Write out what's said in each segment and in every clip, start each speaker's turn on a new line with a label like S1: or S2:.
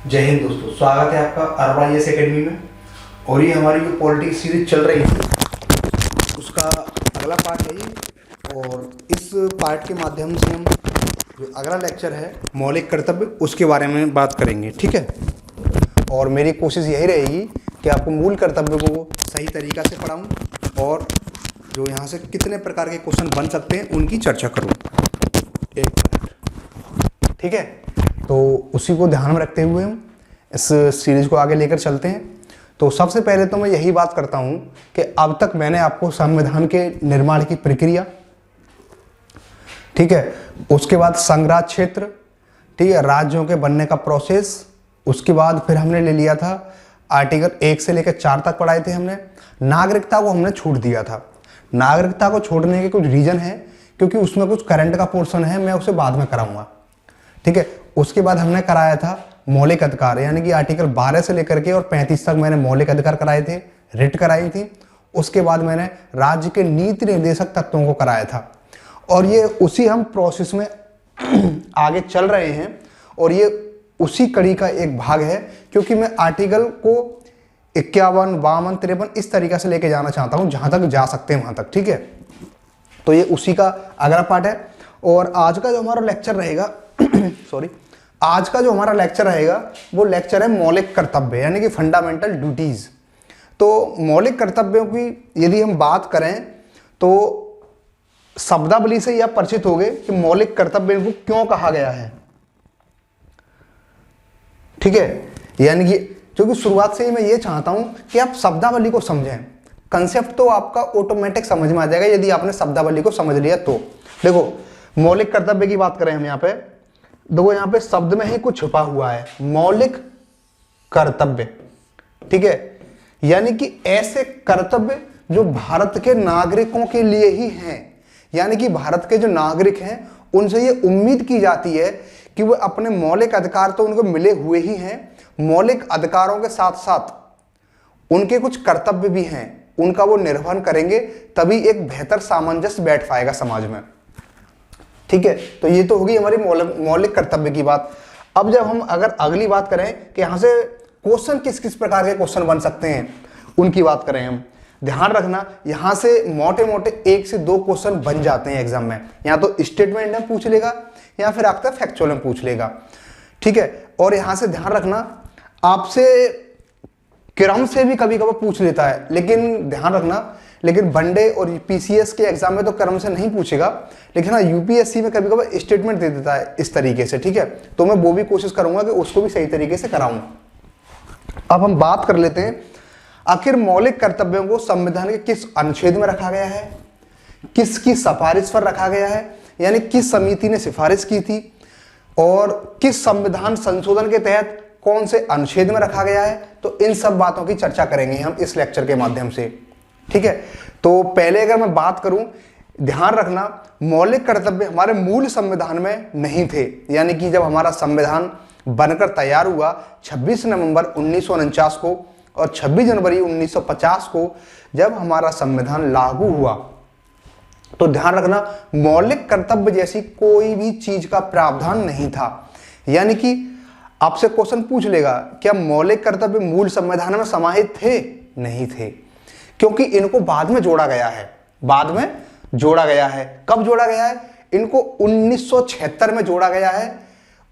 S1: जय हिंद दोस्तों, स्वागत है आपका अरबा आईएएस एकेडमी में। और ये हमारी जो पॉलिटिक्स सीरीज चल रही है उसका अगला पार्ट है ये। और इस पार्ट के माध्यम से हम जो अगला लेक्चर है मौलिक कर्तव्य उसके बारे में बात करेंगे, ठीक है। और मेरी कोशिश यही रहेगी कि आपको मूल कर्तव्य को सही तरीक़ा से पढ़ाऊँ और जो यहाँ से कितने प्रकार के क्वेश्चन बन सकते हैं उनकी चर्चा करूँ। एक मिनट, ठीक है। तो उसी को ध्यान में रखते हुए हम इस सीरीज को आगे लेकर चलते हैं। तो सबसे पहले तो मैं यही बात करता हूं कि अब तक मैंने आपको संविधान के निर्माण की प्रक्रिया, ठीक है, उसके बाद संघराज्य क्षेत्र, ठीक है, राज्यों के बनने का प्रोसेस, उसके बाद फिर हमने ले लिया था आर्टिकल 1 से लेकर 4 तक पढ़ाए थे हमने। नागरिकता को हमने छूट दिया था। नागरिकता को छोड़ने के कुछ रीजन है क्योंकि उसमें कुछ करंट का पोर्शन है, मैं उसे बाद में कराऊंगा, ठीक है। उसके बाद हमने कराया था मौलिक अधिकार, यानी कि आर्टिकल 12 से लेकर के और 35 तक मैंने मौलिक अधिकार कराए थे, रिट कराई थी। उसके बाद मैंने राज्य के नीति निर्देशक तत्वों को कराया था और ये उसी हम प्रोसेस में आगे चल रहे हैं और ये उसी कड़ी का एक भाग है क्योंकि मैं आर्टिकल को 51, 52, 53 इस तरीके से लेके जाना चाहता हूं जहां तक जा सकते हैं वहां तक, ठीक है। तो ये उसी का अगला पार्ट है। और आज का जो हमारा लेक्चर रहेगा सॉरी, आज का जो हमारा लेक्चर रहेगा वो लेक्चर है मौलिक कर्तव्य, यानी कि फंडामेंटल ड्यूटीज। तो मौलिक कर्तव्यों की यदि हम बात करें तो शब्दावली से यह परिचित हो गए कि मौलिक कर्तव्य को क्यों कहा गया है, ठीक है। यानी कि क्योंकि शुरुआत से ही मैं ये चाहता हूं कि आप शब्दावली को समझें। कंसेप्ट तो आपका ऑटोमेटिक समझ में आ जाएगा यदि आपने शब्दावली को समझ लिया तो। देखो, मौलिक कर्तव्य की बात करें हम यहाँ पे, देखो यहाँ पे शब्द में ही कुछ छुपा हुआ है, मौलिक कर्तव्य, ठीक है। यानी कि ऐसे कर्तव्य जो भारत के नागरिकों के लिए ही हैं, यानी कि भारत के जो नागरिक हैं उनसे ये उम्मीद की जाती है कि वो अपने मौलिक अधिकार तो उनको मिले हुए ही हैं, मौलिक अधिकारों के साथ साथ उनके कुछ कर्तव्य भी हैं, उनका वो निर्वहन करेंगे, तभी एक बेहतर सामंजस्य बैठ पाएगा समाज में, ठीक है। तो ये तो होगी हमारी मौलिक कर्तव्य की बात। अब जब हम अगर अगली बात करें कि यहाँ से क्वेश्चन किस किस प्रकार के क्वेश्चन बन सकते हैं उनकी बात करें हम, ध्यान रखना यहाँ से मोटे मोटे 1 से 2 क्वेश्चन बन जाते हैं एग्जाम में। यहाँ तो स्टेटमेंट में पूछ लेगा या फिर आपका फैक्चुअल में पूछ लेगा, ठीक है। और यहाँ से ध्यान रखना आपसे क्रम से भी कभी कभी पूछ लेता है, लेकिन ध्यान रखना, लेकिन वनडे और पीसीएस के एग्जाम में तो क्रम से नहीं पूछेगा, लेकिन हाँ यूपीएससी में कभी कभी स्टेटमेंट दे देता है इस तरीके से, ठीक है। तो मैं वो भी कोशिश करूंगा कि उसको भी सही तरीके से कराऊं। अब हम बात कर लेते हैं आखिर मौलिक कर्तव्यों को संविधान के किस अनुच्छेद में रखा गया है, किसकी सिफारिश पर रखा गया है, यानी किस समिति ने सिफारिश की थी और किस संविधान संशोधन के तहत कौन से अनुच्छेद में रखा गया है। तो इन सब बातों की चर्चा करेंगे हम इस लेक्चर के माध्यम से, ठीक है। तो पहले अगर मैं बात करूं, ध्यान रखना मौलिक कर्तव्य हमारे मूल संविधान में नहीं थे, यानी कि जब हमारा संविधान बनकर तैयार हुआ 26 नवंबर 1949 को और 26 जनवरी 1950 को जब हमारा संविधान लागू हुआ, तो ध्यान रखना मौलिक कर्तव्य जैसी कोई भी चीज का प्रावधान नहीं था। यानी कि आपसे क्वेश्चन पूछ लेगा क्या मौलिक कर्तव्य मूल संविधान में समाहित थे? नहीं थे, क्योंकि इनको बाद में जोड़ा गया है। बाद में जोड़ा गया है। कब जोड़ा गया है? इनको 1976 में जोड़ा गया है।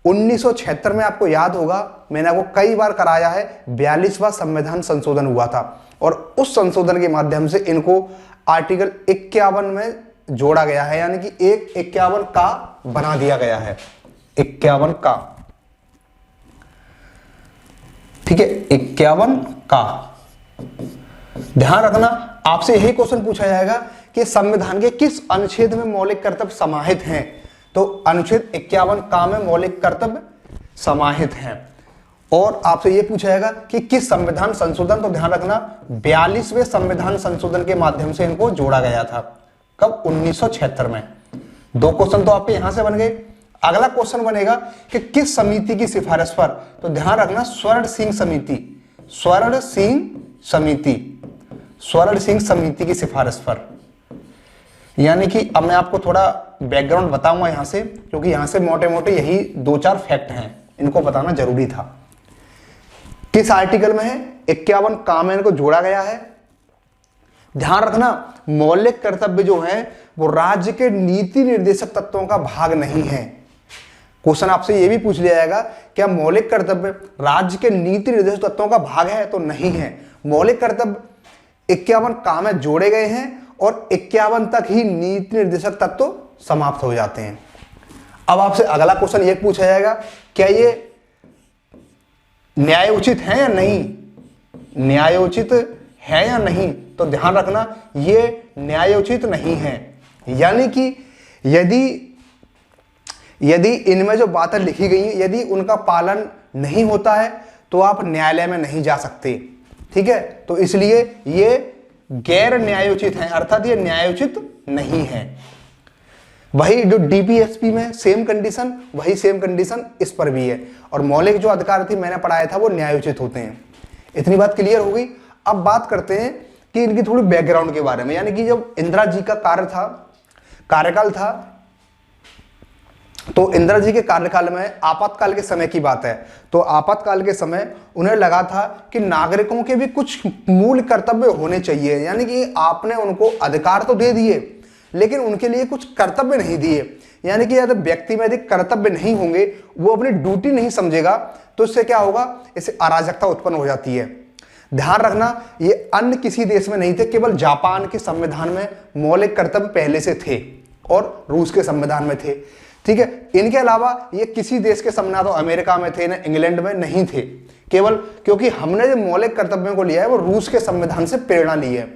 S1: 1976 में आपको याद होगा मैंने आपको कई बार कराया है 42वां संविधान संशोधन हुआ था और उस संशोधन के माध्यम से इनको आर्टिकल 51 में जोड़ा गया है, यानी कि एक 51 का बना दिया गया है, 51 का, ठीक है, 51 का। ध्यान रखना आपसे यही क्वेश्चन पूछा जाएगा कि संविधान के किस अनुच्छेद में मौलिक कर्तव्य समाहित हैं। तो अनुच्छेद 51 का में मौलिक कर्तव्य समाहित हैं। और आपसे यह पूछा जाएगा कि किस संविधान संशोधन, तो ध्यान रखना 42वें संविधान संशोधन के माध्यम से इनको जोड़ा गया था। कब? 1976 में। 2 क्वेश्चन तो आपके यहां से बन गए। अगला क्वेश्चन बनेगा कि किस समिति की सिफारिश पर, तो ध्यान रखना स्वर्ण सिंह समिति, स्वर्ण सिंह समिति, स्वर्ण सिंह समिति की सिफारिश पर। यानी कि अब मैं आपको थोड़ा बैकग्राउंड बताऊंगा यहां से, क्योंकि यहां से मोटे मोटे यही 2-4 फैक्ट हैं, इनको बताना जरूरी था। किस आर्टिकल में है? 51 काम इनको जोड़ा गया है। ध्यान रखना, मौलिक कर्तव्य जो है वो राज्य के नीति निर्देशक तत्वों का भाग नहीं है। क्वेश्चन आपसे यह भी पूछ लिया जाएगा, क्या मौलिक कर्तव्य राज्य के नीति निर्देशक तत्वों का भाग है? तो नहीं है। मौलिक कर्तव्य 51 काम में जोड़े गए हैं और 51 तक ही नीति निर्देशक तत्व समाप्त हो जाते हैं। अब आपसे अगला क्वेश्चन यह पूछा जाएगा, क्या ये न्यायोचित है या नहीं? न्यायोचित है या नहीं? तो ध्यान रखना, ये न्यायोचित नहीं है। यानी कि यदि इनमें जो बातें लिखी गई हैं, यदि उनका पालन नहीं होता है तो आप न्यायालय में नहीं जा सकते। ठीक है, तो इसलिए ये गैर न्यायोचित है, अर्थात ये न्यायोचित नहीं है। वही जो डीपीएसपी में सेम कंडीशन, वही सेम कंडीशन इस पर भी है। और मौलिक जो अधिकार थी मैंने पढ़ाया था वो न्यायोचित होते हैं। इतनी बात क्लियर हो गई। अब बात करते हैं कि इनकी थोड़ी बैकग्राउंड के बारे में। यानी कि जब इंदिरा जी का कार्यकाल था, तो इंदिरा जी के कार्यकाल में आपातकाल के समय की बात है। तो आपातकाल के समय उन्हें लगा था कि नागरिकों के भी कुछ मूल कर्तव्य होने चाहिए। यानी कि आपने उनको अधिकार तो दे दिए लेकिन उनके लिए कुछ कर्तव्य नहीं दिए। यानी कि यदि व्यक्ति में यदि कर्तव्य नहीं होंगे, वो अपनी ड्यूटी नहीं समझेगा, तो इससे क्या होगा? इससे अराजकता उत्पन्न हो जाती है। ध्यान रखना, ये अन्य किसी देश में नहीं थे, केवल जापान के संविधान में मौलिक कर्तव्य पहले से थे और रूस के संविधान में थे। ठीक है, इनके अलावा ये किसी देश के संविधान, तो अमेरिका में थे ना इंग्लैंड में नहीं थे, केवल क्योंकि हमने जो मौलिक कर्तव्यों को लिया है वो रूस के संविधान से प्रेरणा ली है।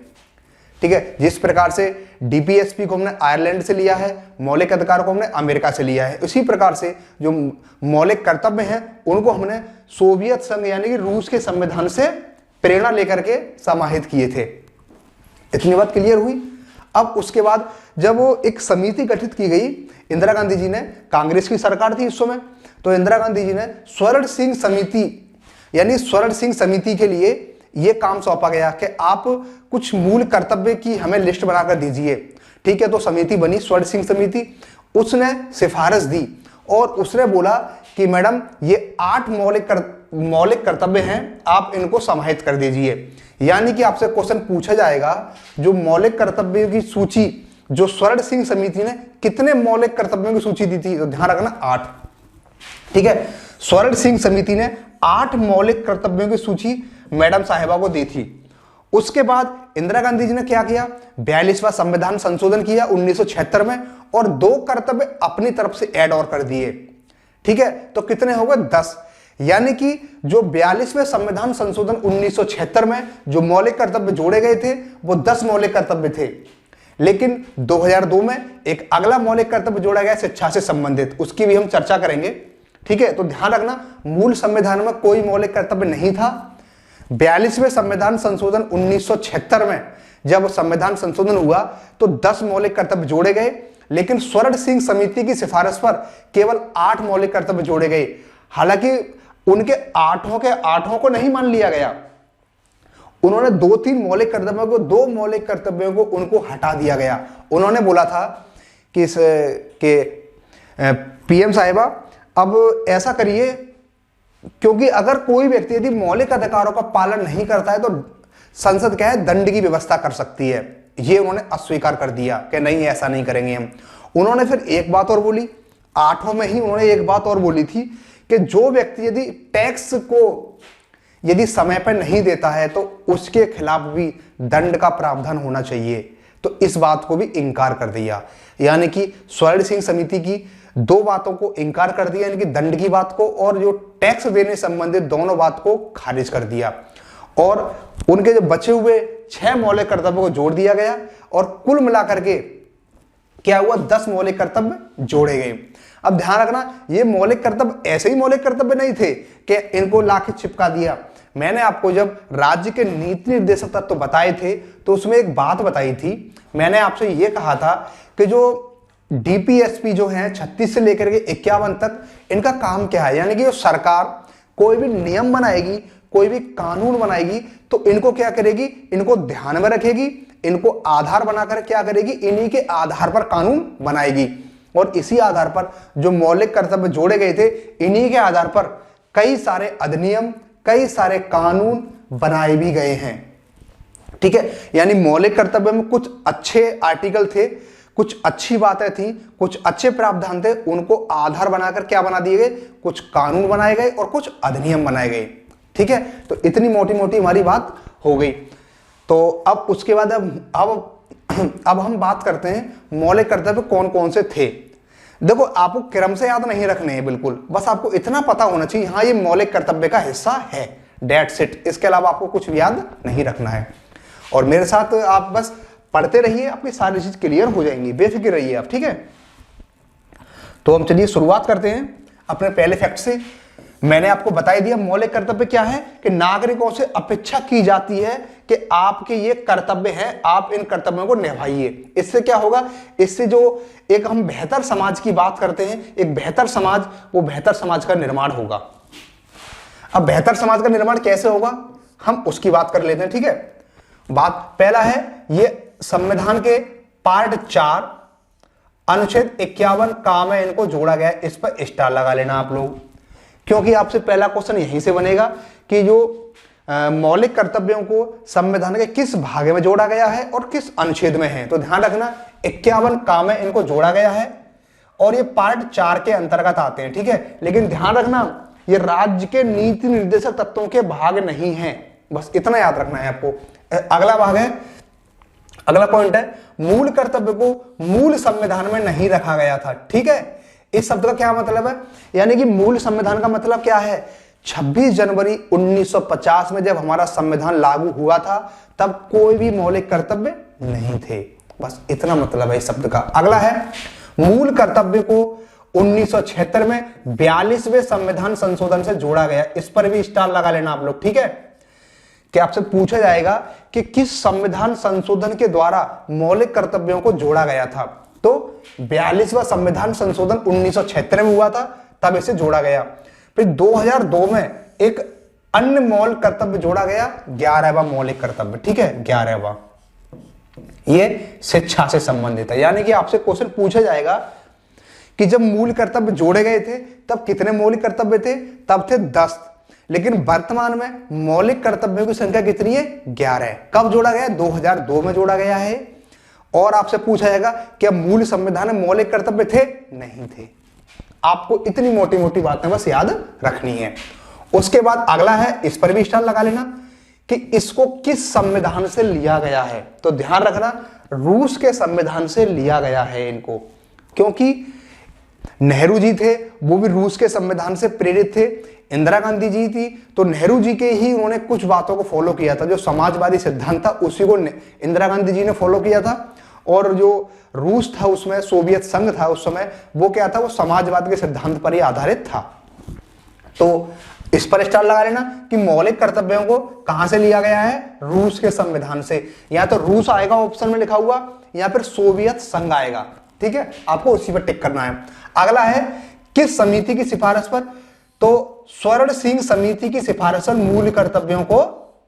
S1: ठीक है, जिस प्रकार से डीपीएसपी को हमने आयरलैंड से लिया है, मौलिक अधिकार को हमने अमेरिका से लिया है, उसी प्रकार से जो मौलिक कर्तव्य हैं उनको हमने सोवियत संघ यानी कि रूस के संविधान से प्रेरणा लेकर के समाहित किए थे। इतनी बात क्लियर हुई। अब उसके बाद जब वो एक समिति गठित की गई, इंदिरा गांधी जी ने, कांग्रेस की सरकार थी इस समय, तो इंदिरा गांधी जी ने स्वर्ण सिंह समिति यानी स्वर्ण सिंह समिति के लिए यह काम सौंपा गया कि आप कुछ मूल कर्तव्य की हमें लिस्ट बनाकर दीजिए। ठीक है, तो समिति बनी स्वर्ण सिंह समिति। उसने सिफारिश दी और उसने बोला कि मैडम ये 8 मौलिक कर्तव्य हैं, आप इनको समाहित कर दीजिए। यानी कि आपसे क्वेश्चन पूछा जाएगा, जो मौलिक कर्तव्यों की सूची जो स्वर्ण सिंह समिति ने कितने मौलिक कर्तव्यों की सूची दी थी? तो ध्यान रखना 8। ठीक है, स्वर्ण सिंह समिति ने 8 मौलिक कर्तव्यों की सूची मैडम साहिबा को दी थी। उसके बाद इंदिरा गांधी जी ने क्या किया? 42वां संविधान संशोधन किया 1976 में और 2 कर्तव्य अपनी तरफ से ऐड और कर दिए। ठीक है, तो कितने हो गए? 10। यानी कि जो 42वें संविधान संशोधन 1976 में जो मौलिक कर्तव्य जोड़े गए थे वो 10 मौलिक कर्तव्य थे। लेकिन 2002 में एक अगला मौलिक कर्तव्य जोड़ा गया शिक्षा से संबंधित, उसकी भी हम चर्चा करेंगे। ठीक है, तो ध्यान रखना, मूल संविधान में कोई मौलिक कर्तव्य नहीं था। 42वें संविधान संशोधन 1976 में जब संविधान संशोधन हुआ तो 10 मौलिक कर्तव्य जोड़े गए, लेकिन स्वर्ण सिंह समिति की सिफारिश पर केवल 8 मौलिक कर्तव्य जोड़े गए। हालांकि उनके 8 के 8 को नहीं मान लिया गया, उन्होंने 2-3 मौलिक कर्तव्यों को, 2 मौलिक कर्तव्यों को उनको हटा दिया गया। उन्होंने बोला था कि पीएम साहिबा अब ऐसा करिए, क्योंकि अगर कोई व्यक्ति यदि मौलिक अधिकारों का पालन नहीं करता है तो संसद क्या है, दंड की व्यवस्था कर सकती है। ये उन्होंने अस्वीकार कर दिया कि नहीं, ऐसा नहीं करेंगे हम। उन्होंने फिर एक बात और बोली, 8 में ही उन्होंने एक बात और बोली थी कि जो व्यक्ति यदि टैक्स को यदि समय पर नहीं देता है तो उसके खिलाफ भी दंड का प्रावधान होना चाहिए। तो इस बात को भी इंकार कर दिया। यानी कि स्वर्ण सिंह समिति की 2 बातों को इंकार कर दिया, यानी कि दंड की बात को और जो टैक्स देने संबंधित दोनों बात को खारिज कर दिया। और उनके जो बचे हुए 6 मौलिक कर्तव्यों को जोड़ दिया गया और कुल मिलाकर के क्या हुआ, 10 मौलिक कर्तव्य जोड़े गए। अब ध्यान रखना, ये मौलिक कर्तव्य ऐसे ही मौलिक कर्तव्य नहीं थे कि इनको लाके चिपका दिया। मैंने आपको जब राज्य के नीति निर्देशक तत्व बताए थे तो उसमें एक बात बताई थी। मैंने आपसे ये कहा था कि जो डीपीएसपी जो है 36 से लेकर के 51 तक, इनका काम क्या है? यानी कि जो सरकार कोई भी नियम बनाएगी, कोई भी कानून बनाएगी तो इनको क्या करेगी? इनको ध्यान में रखेगी, इनको आधार बनाकर क्या करेगी? इन्हीं के आधार पर कानून बनाएगी। और इसी आधार पर जो मौलिक कर्तव्य जोड़े गए थे, इन्हीं के आधार पर कई सारे अधिनियम, कई सारे कानून बनाए भी गए हैं। ठीक है, यानी मौलिक कर्तव्य में कुछ अच्छे आर्टिकल थे, कुछ अच्छी बातें थी, कुछ अच्छे प्रावधान थे, उनको आधार बनाकर क्या बना दिए गए, कुछ कानून बनाए गए और कुछ अधिनियम बनाए गए। ठीक है, तो इतनी मोटी मोटी हमारी बात हो गई। तो अब उसके बाद अब हम बात करते हैं मौलिक कर्तव्य कौन कौन से थे। देखो, आपको क्रम से याद नहीं रखने हैं बिल्कुल, बस आपको इतना पता होना चाहिए हाँ ये मौलिक कर्तव्य का हिस्सा है, डेट्स इट। इसके अलावा आपको कुछ याद नहीं रखना है। और मेरे साथ आप बस पढ़ते रहिए, आपकी सारी चीज क्लियर हो जाएंगी, बेफिक्र रहिए आप। ठीक है, तो हम चलिए शुरुआत करते हैं अपने पहले फैक्ट से। मैंने आपको बता दिया मौलिक कर्तव्य क्या है, कि नागरिकों से अपेक्षा की जाती है कि आपके ये कर्तव्य हैं, आप इन कर्तव्यों को निभाइए। इससे क्या होगा, इससे जो एक हम बेहतर समाज की बात करते हैं, एक बेहतर समाज, वो बेहतर समाज का निर्माण होगा। अब बेहतर समाज का निर्माण कैसे होगा, हम उसकी बात कर लेते हैं। ठीक है, बात पहला है, ये संविधान के पार्ट 4 अनुच्छेद 51 काम है, इनको जोड़ा गया है। इस पर स्टार लगा लेना आप लोग, क्योंकि आपसे पहला क्वेश्चन यहीं से बनेगा कि जो मौलिक कर्तव्यों को संविधान के किस भाग में जोड़ा गया है और किस अनुच्छेद में है। तो ध्यान रखना 51 काम है, इनको जोड़ा गया है और ये पार्ट 4 के अंतर्गत आते हैं। ठीक है, लेकिन ध्यान रखना ये राज्य के नीति निर्देशक तत्वों के भाग नहीं है, बस इतना याद रखना है आपको। अगला भाग है, अगला पॉइंट है, मूल कर्तव्य को मूल संविधान में नहीं रखा गया था। ठीक है, इस शब्द का क्या मतलब है, यानी कि मूल संविधान का मतलब क्या है, 26 जनवरी 1950 में जब हमारा संविधान लागू हुआ था तब कोई भी मौलिक कर्तव्य नहीं थे, बस इतना मतलब है इस शब्द का। अगला है, मूल कर्तव्य को 1976 में 42वें संविधान संशोधन से जोड़ा गया। इस पर भी स्टार लगा लेना आप लोग। ठीक है, कि आपसे पूछा जाएगा कि किस संविधान संशोधन के द्वारा मौलिक कर्तव्यों को जोड़ा गया था। तो 42वां संविधान संशोधन 1976 में हुआ था, तब इसे जोड़ा गया। फिर 2002 में एक अन्य मौलिक कर्तव्य जोड़ा गया, 11वां मौलिक कर्तव्य। ठीक है, 11वां, ये शिक्षा से संबंधित है। यानी कि आपसे क्वेश्चन पूछा जाएगा कि जब मूल कर्तव्य जोड़े गए थे तब कितने मौलिक कर्तव्य थे, तब थे 10, लेकिन वर्तमान में मौलिक कर्तव्यों की संख्या कितनी है, 11 है। कब जोड़ा गया, 2002 में जोड़ा गया है। और आपसे पूछा जाएगा क्या मूल संविधान में मौलिक कर्तव्य थे, नहीं थे। आपको इतनी मोटी मोटी बातें बस याद रखनी है। उसके बाद अगला है, इस पर भी स्टार लगा लेना कि इसको किस संविधान से लिया गया है। तो ध्यान रखना रूस के संविधान से लिया गया है इनको, क्योंकि नेहरू जी थे वो भी रूस के संविधान से प्रेरित थे, इंदिरा गांधी जी थी तो नेहरू जी के ही उन्होंने कुछ बातों को फॉलो किया था। जो समाजवादी सिद्धांत था उसी को इंदिरा गांधी जी ने फॉलो किया था, और जो रूस था उसमें सोवियत संघ था उस समय, वो क्या था, वो समाजवाद के सिद्धांत पर ही आधारित था। तो इस पर स्टार लगा लेना कि मौलिक कर्तव्यों को कहां से लिया गया है, रूस के संविधान से। या तो रूस आएगा ऑप्शन में लिखा हुआ, या फिर सोवियत संघ आएगा। ठीक है, आपको उसी पर टिक करना है। अगला है, किस समिति की सिफारिश पर, तो स्वर्ण सिंह समिति की सिफारिश पर मूल कर्तव्यों को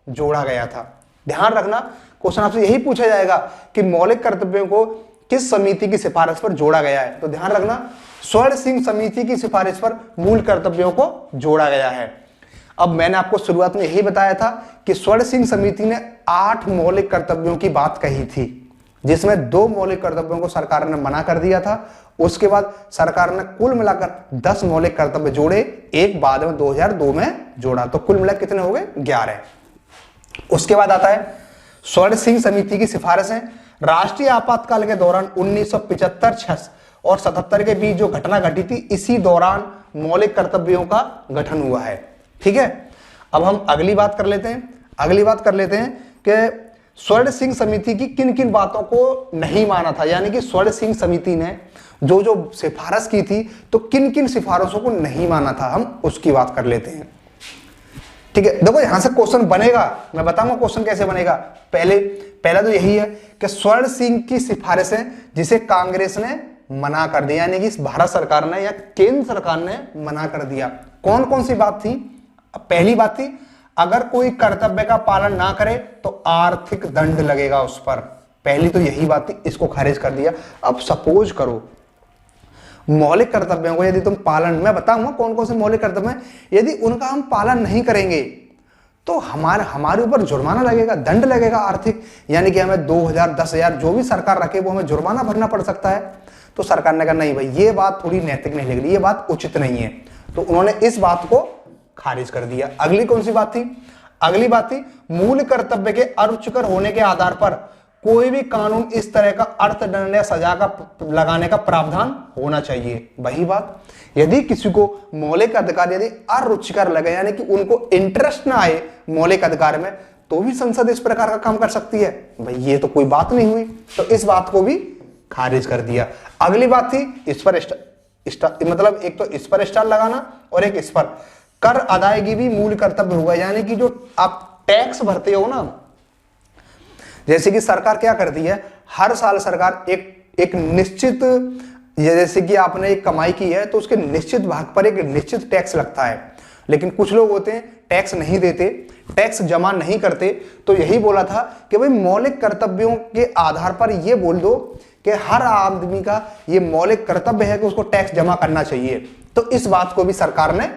S1: जोड़ा गया था। ध्यान रखना क्वेश्चन आपसे यही पूछा जाएगा कि मौलिक कर्तव्यों को किस समिति की सिफारिश पर जोड़ा गया है। तो ध्यान रखना स्वर्ण सिंह समिति की सिफारिश पर मूल कर्तव्यों को जोड़ा गया है। अब मैंने आपको शुरुआत में यही बताया था कि स्वर्ण सिंह समिति ने 8 मौलिक कर्तव्यों की बात कही थी, जिसमें 2 मौलिक कर्तव्यों को सरकार ने मना कर दिया था। उसके बाद सरकार ने कुल मिलाकर 10 मौलिक कर्तव्य जोड़े, एक बाद में 2002 में जोड़ा, तो कुल मिलाकर कितने हो गए, 11। उसके बाद आता है स्वर्ण सिंह समिति की सिफारिशें। राष्ट्रीय आपातकाल के दौरान 1975 और 77 के बीच जो घटना घटी थी, इसी दौरान मौलिक कर्तव्यों का गठन हुआ है। ठीक है, अब हम अगली बात कर लेते हैं कि स्वर्ण सिंह समिति की किन किन बातों को नहीं माना था। यानी कि स्वर्ण सिंह समिति ने जो जो सिफारिश की थी, तो किन किन सिफारिशों को नहीं माना था, हम उसकी बात कर लेते हैं। ठीक है, देखो यहां से क्वेश्चन बनेगा, मैं बताऊंगा क्वेश्चन कैसे बनेगा। पहला तो यही है कि स्वर्ण सिंह की सिफारिशें जिसे कांग्रेस ने मना कर दिया, यानी कि भारत सरकार ने या केंद्र सरकार ने मना कर दिया। कौन कौन सी बात थी, पहली बात थी अगर कोई कर्तव्य का पालन ना करे तो आर्थिक दंड लगेगा उस पर, पहली तो यही बात थी, इसको खारिज कर दिया। अब सपोज करो मौलिक कर्तव्यों को यदि तुम पालन, मैं बताऊंगा कौन कौन से मौलिक कर्तव्य हैं, यदि उनका हम पालन नहीं करेंगे तो हमारे ऊपर जुर्माना लगेगा, दंड लगेगा आर्थिक, यानी कि हमें 2000 10,000 जो भी सरकार रखे वो हमें जुर्माना भरना पड़ सकता है। तो सरकार ने कहा नहीं भाई ये बात थोड़ी नैतिक नहीं लग रही, ये बात उचित नहीं है, तो उन्होंने इस बात को खारिज कर दिया। अगली कौन सी बात थी? अगली बात थी मूल कर्तव्य के अरुचिकर होने के आधार पर कोई भी कानून इस तरह का अर्थदंड या सजा का लगाने का प्रावधान होना चाहिए। वही बात, यदि किसी को मौलिक अधिकार यदि अरुचिकर लगे, यानी कि उनको इंटरेस्ट ना आए मौलिक अधिकार में, तो भी संसद इस प्रकार का काम कर सकती है। भाई ये तो कोई बात नहीं हुई, तो इस बात को भी खारिज कर दिया। अगली बात थी इस पर मतलब एक तो इस पर स्टार लगाना और एक इस पर, कर अदायगी भी मूल कर्तव्य होगा, यानी कि जो आप टैक्स भरते हो ना, जैसे कि सरकार क्या करती है, हर साल सरकार एक निश्चित, जैसे कि आपने एक कमाई की है तो उसके निश्चित भाग पर एक निश्चित टैक्स लगता है। लेकिन कुछ लोग होते हैं टैक्स नहीं देते, टैक्स जमा नहीं करते। तो यही बोला था कि भाई मौलिक कर्तव्यों के आधार पर ये बोल दो कि हर आदमी का ये मौलिक कर्तव्य है कि उसको टैक्स जमा करना चाहिए। तो इस बात को भी सरकार ने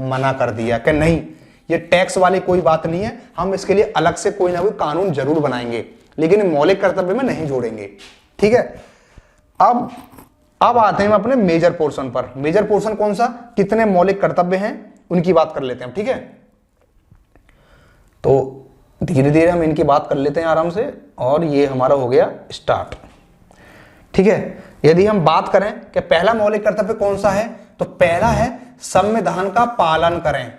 S1: मना कर दिया कि नहीं, ये टैक्स वाली कोई बात नहीं है, हम इसके लिए अलग से कोई ना कोई कानून जरूर बनाएंगे, लेकिन मौलिक कर्तव्य में नहीं जोड़ेंगे। ठीक है, अब आते हैं हम अपने मेजर पोर्शन पर। मेजर पोर्शन कौन सा, कितने मौलिक कर्तव्य हैं उनकी बात कर लेते हैं। ठीक है, तो धीरे धीरे हम इनकी बात कर लेते हैं आराम से, और ये हमारा हो गया स्टार्ट। ठीक है, यदि हम बात करें कि पहला मौलिक कर्तव्य कौन सा है, तो पहला है संविधान का पालन करें।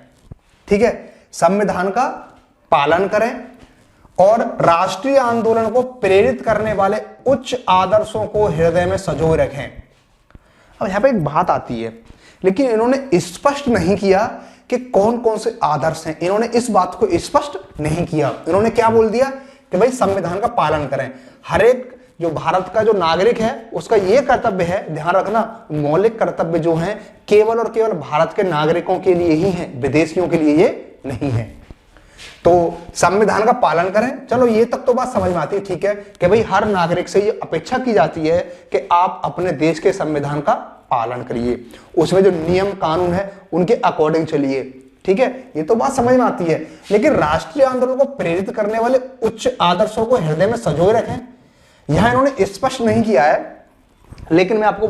S1: ठीक है, संविधान का पालन करें और राष्ट्रीय आंदोलन को प्रेरित करने वाले उच्च आदर्शों को हृदय में संजोए रखें। अब यहां पे एक बात आती है, लेकिन इन्होंने स्पष्ट नहीं किया कि कौन कौन से आदर्श हैं। इन्होंने इस बात को स्पष्ट नहीं किया। इन्होंने क्या बोल दिया कि भाई संविधान का पालन करें। हर एक जो भारत का जो नागरिक है उसका यह कर्तव्य है, ध्यान रखना, मौलिक कर्तव्य जो है केवल और केवल भारत के नागरिकों के लिए ही है, विदेशियों के लिए ये नहीं है। तो संविधान का पालन करें, चलो ये तक तो बात समझ में आती है। ठीक है कि भाई हर नागरिक से ये अपेक्षा की जाती है कि आप अपने देश के संविधान का पालन करिए, उसमें जो नियम कानून है उनके अकॉर्डिंग चलिए। ठीक है, ये तो बात समझ में आती है, लेकिन राष्ट्रीय आंदोलन को प्रेरित करने वाले उच्च आदर्शों को हृदय में संजोए रखें, यहां इन्होंने स्पष्ट नहीं किया है। लेकिन मैं आपको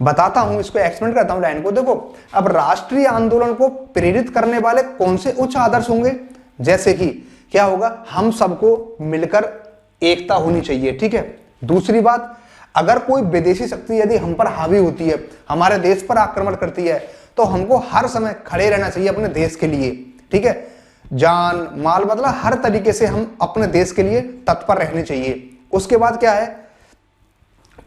S1: बताता हूं, इसको एक्सप्लेन करता हूं लाइन को। देखो, अब राष्ट्रीय आंदोलन को प्रेरित करने वाले कौन से उच्च आदर्श होंगे, जैसे कि क्या होगा, हम सबको मिलकर एकता होनी चाहिए। ठीक है, दूसरी बात, अगर कोई विदेशी शक्ति यदि हम पर हावी होती है, हमारे देश पर आक्रमण करती है, तो हमको हर समय खड़े रहना चाहिए अपने देश के लिए। ठीक है, जान माल मतलब हर तरीके से हम अपने देश के लिए तत्पर रहने चाहिए। उसके बाद क्या है,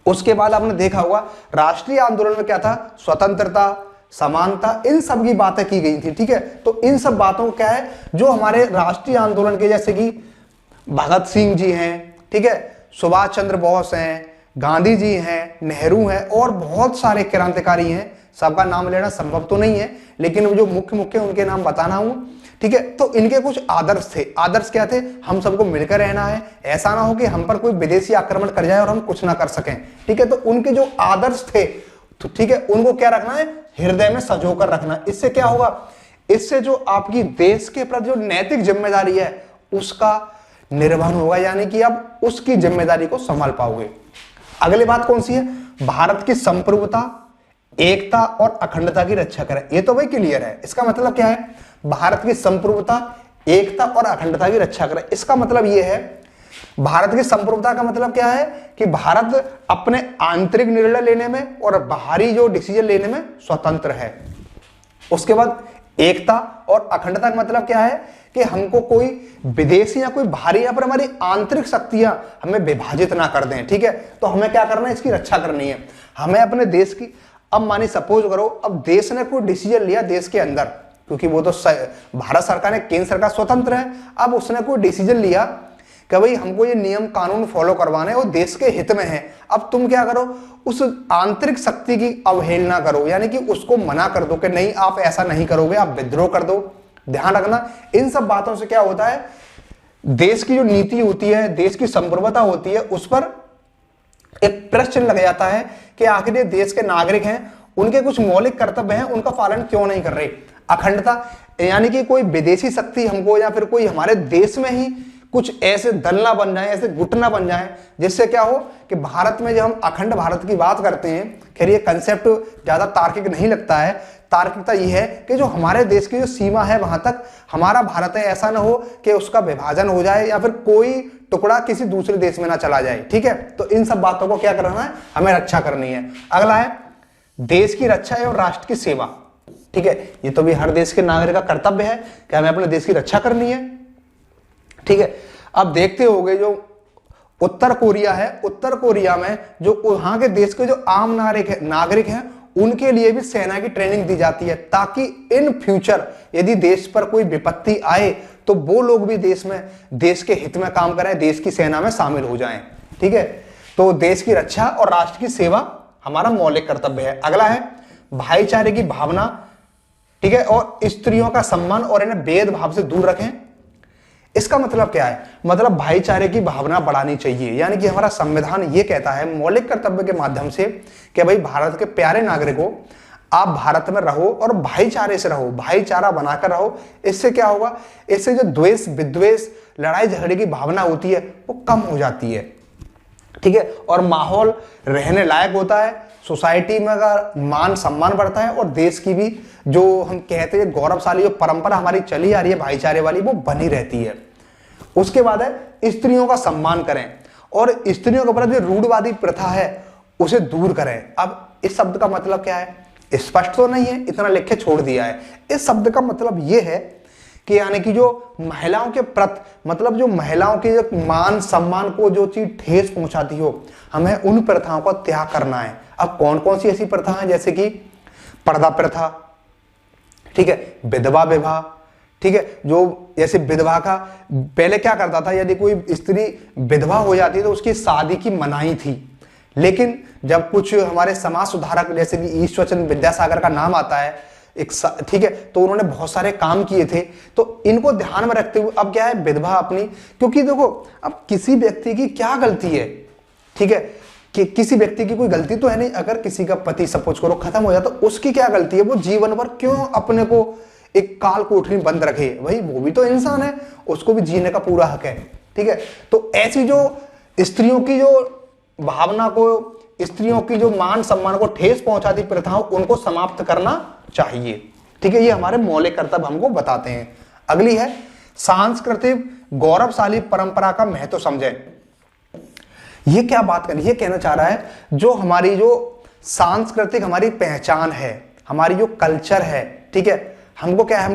S1: उसके बाद आपने देखा होगा राष्ट्रीय आंदोलन में क्या था, स्वतंत्रता, समानता, इन सब की बातें की गई थी। ठीक है, तो इन सब बातों को क्या है, जो हमारे राष्ट्रीय आंदोलन के, जैसे कि भगत सिंह जी हैं, ठीक है, सुभाष चंद्र बोस हैं, गांधी जी हैं, नेहरू हैं, और बहुत सारे क्रांतिकारी हैं। सबका नाम लेना संभव तो नहीं है, लेकिन जो मुख्य मुख्य उनके नाम बताना हूं। ठीक है, तो इनके कुछ आदर्श थे। आदर्श क्या थे, हम सबको मिलकर रहना है, ऐसा ना हो कि हम पर कोई विदेशी आक्रमण कर जाए और हम कुछ ना कर सकें। ठीक है, तो उनके जो आदर्श थे, तो ठीक है, उनको क्या रखना है, हृदय में संजो कर रखना। इससे क्या होगा, इससे जो आपकी देश के प्रति जो नैतिक जिम्मेदारी है उसका निर्वहन होगा, यानी कि आप उसकी जिम्मेदारी को संभाल पाओगे। अगली बात कौन सी है, भारत की संप्रभुता, एकता और अखंडता की रक्षा करें। ये तो भाई क्लियर है। इसका मतलब क्या है, भारत की संप्रभुता, एकता और अखंडता की रक्षा करें। इसका मतलब यह है, भारत की संप्रभुता का मतलब क्या है कि भारत अपने आंतरिक निर्णय लेने में और बाहरी जो डिसीजन लेने में स्वतंत्र है। उसके बाद एकता और अखंडता का मतलब क्या है कि हमको कोई विदेशी या कोई बाहरी, या पर हमारी आंतरिक शक्तियां हमें विभाजित ना कर दें। ठीक है, तो हमें क्या करना है, इसकी रक्षा करनी है। हमें अपने देश की, अब मानी सपोज करो, अब देश ने कोई डिसीजन लिया देश के अंदर, क्योंकि वो तो भारत सरकार है, केंद्र सरकार स्वतंत्र है। अब उसने कोई डिसीजन लिया कि भाई हमको ये नियम कानून फॉलो करवाने और देश के हित में है। अब तुम क्या करो, उस आंतरिक शक्ति की अवहेलना करो, यानी कि उसको मना कर दो कि नहीं आप ऐसा नहीं करोगे, आप विद्रोह कर दो। ध्यान रखना, इन सब बातों से क्या होता है, देश की जो नीति होती है, देश की संप्रभुता होती है, उस पर एक प्रश्न लग जाता है कि आखिर ये देश के नागरिक हैं, उनके कुछ मौलिक कर्तव्य हैं, उनका पालन क्यों नहीं कर रहे। अखंडता यानी कि कोई विदेशी शक्ति हमको या फिर कोई हमारे देश में ही कुछ ऐसे दल ना बन जाए, ऐसे गुट ना बन जाए, जिससे क्या हो कि भारत में जब हम अखंड भारत की बात करते हैं, खैर ये कंसेप्ट ज्यादा तार्किक नहीं लगता है। तार्किकता ये है कि जो हमारे देश की जो सीमा है वहां तक हमारा भारत है, ऐसा ना हो कि उसका विभाजन हो जाए या फिर कोई टुकड़ा किसी दूसरे देश में ना चला जाए। ठीक है, तो इन सब बातों को क्या करना है, हमें रक्षा करनी है। अगला है देश की रक्षा एवं राष्ट्र की सेवा। ठीक है, ये तो भी हर देश के नागरिक का कर्तव्य है कि हमें अपने देश की रक्षा करनी है। ठीक है, अब देखते होंगे जो उत्तर कोरिया है, उत्तर कोरिया में जो वहां के देश के जो आम नागरिक हैं उनके लिए भी सेना की ट्रेनिंग दी जाती है, ताकि इन फ्यूचर यदि देश पर कोई विपत्ति आए तो वो लोग भी देश के हित में काम करें, देश की सेना में शामिल हो जाएं। ठीक है, तो देश की रक्षा और राष्ट्र की सेवा हमारा मौलिक कर्तव्य है। अगला है भाईचारे की भावना। ठीक है, और स्त्रियों का सम्मान और इन्हें भेदभाव से दूर रखें। इसका मतलब क्या है, मतलब भाईचारे की भावना बढ़ानी चाहिए, यानी कि हमारा संविधान ये कहता है मौलिक कर्तव्य के माध्यम से कि भाई भारत के प्यारे नागरिकों, आप भारत में रहो और भाईचारे से रहो, भाईचारा बनाकर रहो। इससे क्या होगा, इससे जो द्वेष विद्वेष लड़ाई झगड़े की भावना होती है वो कम हो जाती है। ठीक है, और माहौल रहने लायक होता है, सोसाइटी में का मान सम्मान बढ़ता है और देश की भी जो हम कहते हैं गौरवशाली जो परंपरा हमारी चली आ रही है भाईचारे वाली, वो बनी रहती है। उसके बाद है स्त्रियों का सम्मान करें और स्त्रियों के प्रति रूढ़वादी प्रथा है उसे दूर करें। अब इस शब्द का मतलब क्या है, स्पष्ट तो नहीं है, इतना लिख के छोड़ दिया है। इस शब्द का मतलब यह है कि यानी कि जो महिलाओं के प्रति, मतलब जो महिलाओं के जो मान सम्मान को जो चीज ठेस पहुंचाती हो, हमें उन प्रथाओं का त्याग करना है। अब कौन कौन सी ऐसी प्रथा है, जैसे कि पर्दा प्रथा, ठीक है, विधवा विवाह। ठीक है, जो जैसे विधवा का पहले क्या करता था, यदि कोई स्त्री विधवा हो जाती तो उसकी शादी की मनाही थी, लेकिन जब कुछ हमारे समाज सुधारक जैसे कि ईश्वरचंद्र विद्यासागर का नाम आता है ठीक है, तो उन्होंने बहुत सारे काम किए थे। तो इनको ध्यान में रखते हुए अब क्या है, विधवा अपनी, क्योंकि देखो अब किसी व्यक्ति की क्या गलती है, ठीक है, कि किसी व्यक्ति की कोई गलती तो है नहीं। अगर किसी का पति सपोज करो खत्म हो जाए तो उसकी क्या गलती है, वो जीवन भर क्यों अपने को एक काल कोठरी बंद रखे, भाई वो भी तो इंसान है, उसको भी जीने का पूरा हक है। ठीक है, तो ऐसी जो स्त्रियों की जो भावना को, स्त्रियों की जो मान सम्मान को ठेस पहुंचाती प्रथाओं, उनको समाप्त करना चाहिए। ठीक है, ये हमारे मौलिक कर्तव्य हमको बताते हैं। अगली है सांस्कृतिक गौरवशाली परंपरा का महत्व समझें। ये क्या बात कर, ये कहना चाह रहा है जो हमारी जो सांस्कृतिक हमारी पहचान है, हमारी जो कल्चर है, ठीक है, हमको क्या है,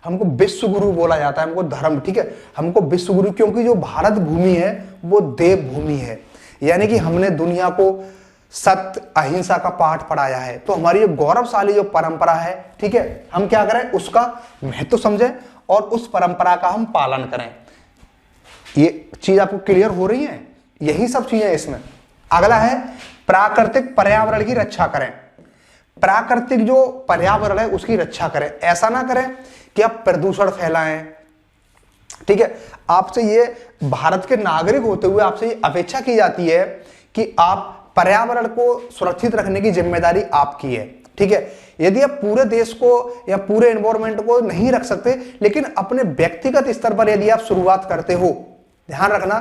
S1: हमको विश्व गुरु बोला जाता है, हमको धर्म, ठीक है, हमको विश्व गुरु, क्योंकि जो भारत भूमि है वो देव भूमि है, यानी कि हमने दुनिया को सत्य अहिंसा का पाठ पढ़ाया है। तो हमारी जो गौरवशाली जो परंपरा है, ठीक है, हम क्या करें, उसका महत्व समझें और उस परंपरा का हम पालन करें। ये चीज आपको क्लियर हो रही है, यही सब चीजें इसमें। अगला है प्राकृतिक पर्यावरण की रक्षा करें। प्राकृतिक जो पर्यावरण है उसकी रक्षा करें, ऐसा ना करें कि आप प्रदूषण फैलाएं। ठीक है, आपसे ये भारत के नागरिक होते हुए आपसे ये अपेक्षा की जाती है कि आप पर्यावरण को सुरक्षित रखने की जिम्मेदारी आपकी है। ठीक है, यदि आप पूरे देश को या पूरे एनवायरमेंट को नहीं रख सकते, लेकिन अपने व्यक्तिगत स्तर पर यदि आप शुरुआत करते हो, ध्यान रखना,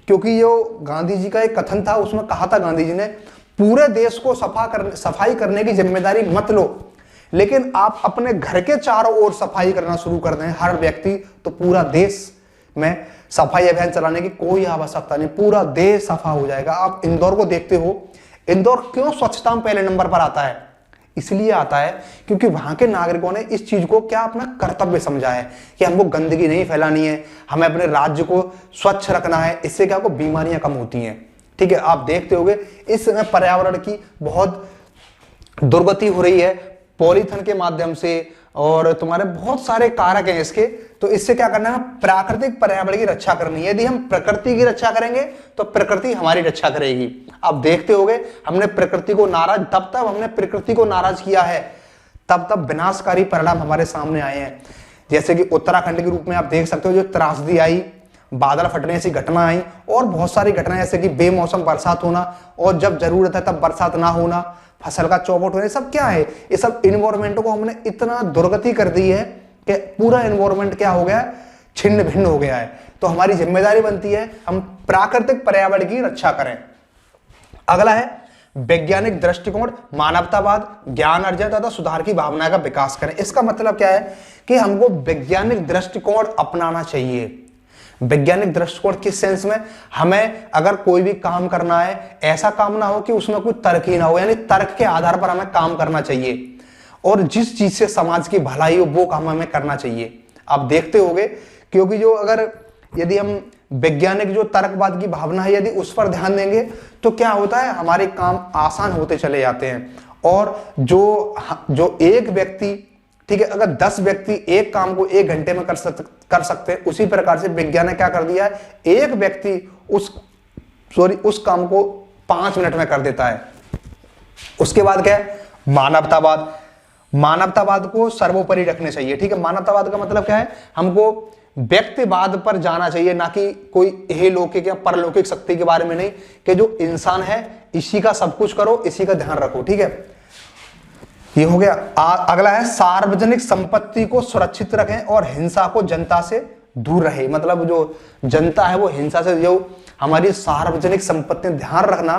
S1: क्योंकि जो गांधी जी का एक कथन था, उसमें कहा था गांधी जी ने, पूरे देश को सफाई करने की जिम्मेदारी मत लो, लेकिन आप अपने घर के चारों ओर सफाई करना शुरू कर दें हर व्यक्ति, तो पूरा देश में सफाई अभियान चलाने की कोई आवश्यकता नहीं, पूरा देश सफा हो जाएगा। आप इंदौर को देखते हो, इंदौर क्यों स्वच्छता में पहले नंबर पर आता है, इसलिए आता है क्योंकि वहां के नागरिकों ने इस चीज को क्या अपना कर्तव्य समझा है कि हमको गंदगी नहीं फैलानी है, हमें अपने राज्य को स्वच्छ रखना है, इससे क्या आपको बीमारियां कम होती हैं। ठीक है, आप देखते होंगे इस समय पर्यावरण की बहुत दुर्गति हो रही है पॉलीथीन के माध्यम से, और तुम्हारे बहुत सारे कारक हैं इसके। तो इससे क्या करना है, प्राकृतिक पर्यावरण की रक्षा करनी है। यदि हम प्रकृति की रक्षा करेंगे तो प्रकृति हमारी रक्षा करेगी। आप देखते होंगे हमने प्रकृति को नाराज, तब हमने प्रकृति को नाराज किया है, तब विनाशकारी परिणाम हमारे सामने आए हैं। जैसे कि उत्तराखंड के रूप में आप देख सकते हो, जो त्रासदी आई बादल फटने जैसी घटना आई और बहुत सारी घटनाएं जैसे कि बेमौसम बरसात होना और जब जरूरत है तब बरसात ना होना, फसल का चौपट होना, सब क्या है, ये सब इन्वायरमेंट को हमने इतना दुर्गति कर दी है कि पूरा इन्वायरमेंट क्या हो गया, छिन्न भिन्न हो गया है। तो हमारी जिम्मेदारी बनती है हम प्राकृतिक पर्यावरण की रक्षा करें। अगला है वैज्ञानिक दृष्टिकोण, मानवतावाद, ज्ञान अर्जन तथा सुधार की भावना का विकास करें। इसका मतलब क्या है कि हमको वैज्ञानिक दृष्टिकोण अपनाना चाहिए। वैज्ञानिक दृष्टिकोण किस सेंस में, हमें अगर कोई भी काम करना है ऐसा काम ना हो कि उसमें कोई तर्क ही ना हो, यानी तर्क के आधार पर हमें काम करना चाहिए और जिस चीज से समाज की भलाई हो वो काम हमें करना चाहिए। आप देखते होंगे क्योंकि जो अगर यदि हम वैज्ञानिक जो तर्कवाद की भावना है यदि उस पर ध्यान देंगे तो क्या होता है, हमारे काम आसान होते चले जाते हैं। और जो एक व्यक्ति, ठीक है, अगर 10 व्यक्ति एक काम को 1 घंटे में कर सकते हैं, उसी प्रकार से विज्ञान ने क्या कर दिया है, एक व्यक्ति उस काम को 5 मिनट में कर देता है। उसके बाद क्या है, मानवतावाद। मानवतावाद को सर्वोपरि रखने चाहिए। ठीक है, मानवतावाद का मतलब क्या है, हमको व्यक्तिवाद पर जाना चाहिए, ना कि कोई इहलौकिक या परलौकिक शक्ति के बारे में नहीं, कि जो इंसान है इसी का सब कुछ करो, इसी का ध्यान रखो। ठीक है, ये हो गया। अगला है सार्वजनिक संपत्ति को सुरक्षित रखें और हिंसा को जनता से दूर रहे। मतलब जो जनता है वो हिंसा से, जो हमारी सार्वजनिक संपत्ति ध्यान रखना,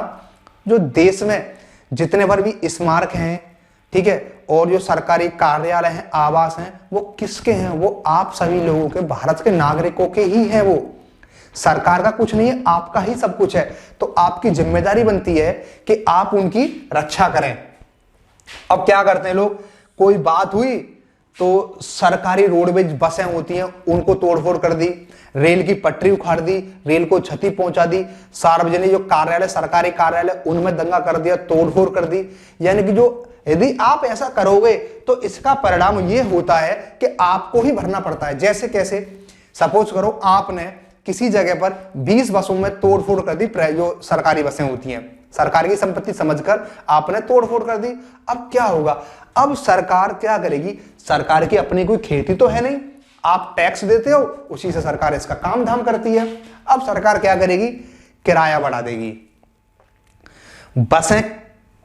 S1: जो देश में जितने भर भी स्मारक हैं, ठीक है, और जो सरकारी कार्यालय हैं, आवास हैं, वो किसके हैं, वो आप सभी लोगों के, भारत के नागरिकों के ही हैं। वो सरकार का कुछ नहीं है, आपका ही सब कुछ है। तो आपकी जिम्मेदारी बनती है कि आप उनकी रक्षा करें। अब क्या करते हैं लोग, कोई बात हुई तो सरकारी रोडवेज बसें होती हैं उनको तोड़फोड़ कर दी, रेल की पटरी उखाड़ दी, रेल को क्षति पहुंचा दी, सार्वजनिक जो कार्यालय, सरकारी कार्यालय, उनमें दंगा कर दिया, तोड़फोड़ कर दी। यानी कि जो यदि आप ऐसा करोगे तो इसका परिणाम यह होता है कि आपको ही भरना पड़ता है। जैसे कैसे, सपोज करो आपने किसी जगह पर 20 बसों में तोड़फोड़ कर दी, जो सरकारी बसें होती हैं, सरकार की संपत्ति समझकर आपने तोड़फोड़ कर दी। अब क्या होगा, अब सरकार क्या करेगी, सरकार की अपनी कोई खेती तो है नहीं, आप टैक्स देते हो, उसी से सरकार इसका काम धाम करती है। अब सरकार क्या करेगी, किराया बढ़ा देगी। बसें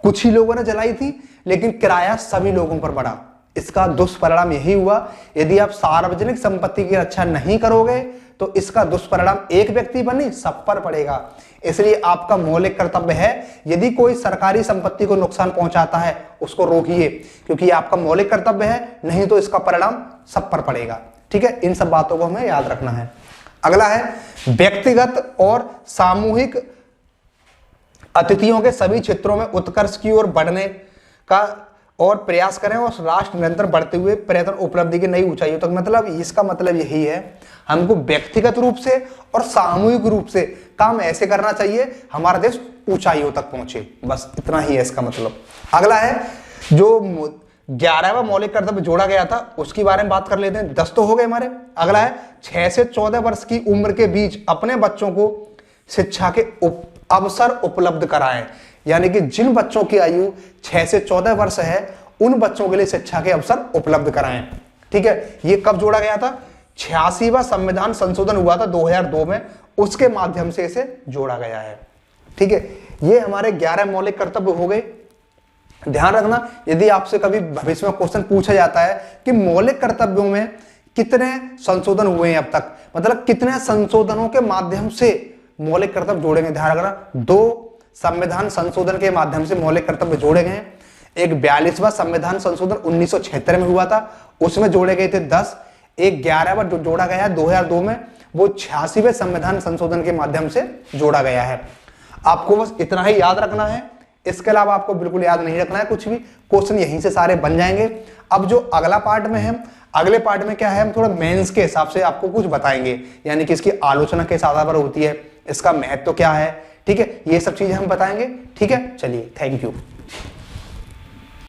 S1: कुछ ही लोगों ने जलाई थी लेकिन किराया सभी लोगों पर बढ़ा। इसका दुष्परिणाम यही हुआ, यदि आप सार्वजनिक संपत्ति की रक्षा नहीं करोगे तो इसका दुष्परिणाम एक व्यक्ति पर नहीं, सब पर पड़ेगा। इसलिए आपका मौलिक कर्तव्य है, यदि कोई सरकारी संपत्ति को नुकसान पहुंचाता है उसको रोकिए, क्योंकि आपका मौलिक कर्तव्य है, नहीं तो इसका परिणाम सब पर पड़ेगा। ठीक है, इन सब बातों को हमें याद रखना है। अगला है व्यक्तिगत और सामूहिक अतिथियों के सभी क्षेत्रों में उत्कर्ष की ओर बढ़ने का और प्रयास करें और राष्ट्र निरंतर बढ़ते हुए पर्यटन उपलब्धि की नई ऊंचाइयों तक। मतलब इसका मतलब यही है, हमको व्यक्तिगत रूप से और सामूहिक रूप से काम ऐसे करना चाहिए हमारा देश ऊंचाइयों तक पहुंचे। बस इतना ही है इसका मतलब। अगला है जो 11वां मौलिक कर्तव्य जोड़ा गया था उसके बारे में बात कर लेते हैं। 10 तो हो गए हमारे। अगला है 6 से 14 वर्ष की उम्र के बीच अपने बच्चों को शिक्षा के अवसर उपलब्ध कराएं। यानी कि जिन बच्चों की आयु 6 से 14 वर्ष है उन बच्चों के लिए शिक्षा के अवसर उपलब्ध कराएं। ठीक है, ये कब जोड़ा गया था, 86वां संविधान संशोधन हुआ था 2002 में, उसके माध्यम से इसे जोड़ा गया है। ठीक है, ये हमारे 11 मौलिक कर्तव्य हो गए। ध्यान रखना, यदि आपसे कभी भविष्य में क्वेश्चन पूछा जाता है कि मौलिक कर्तव्यों में कितने संशोधन हुए हैं अब तक, मतलब कितने संशोधनों के माध्यम से मौलिक कर्तव्य जोड़े गए, ध्यान रखना 2 संविधान संशोधन के माध्यम से मौलिक कर्तव्य जोड़े गए। एक 42वां संविधान संशोधन 1976 में हुआ था, उसमें जोड़े गए थे 10। एक 11वां जो जोड़ा गया है 2002 में, वो 86वें संविधान संशोधन के माध्यम से जोड़ा गया है। आपको बस इतना ही याद रखना है, इसके अलावा आपको बिल्कुल याद नहीं रखना है कुछ भी। क्वेश्चन यहीं से सारे बन जाएंगे। अब जो अगला पार्ट में है, अगले पार्ट में क्या है, हम थोड़ा मेंस के हिसाब से आपको कुछ बताएंगे, यानी कि इसकी आलोचना किस आधार पर होती है, इसका महत्व क्या है। ठीक है, ये सब चीजें हम बताएंगे। ठीक है, चलिए, थैंक यू।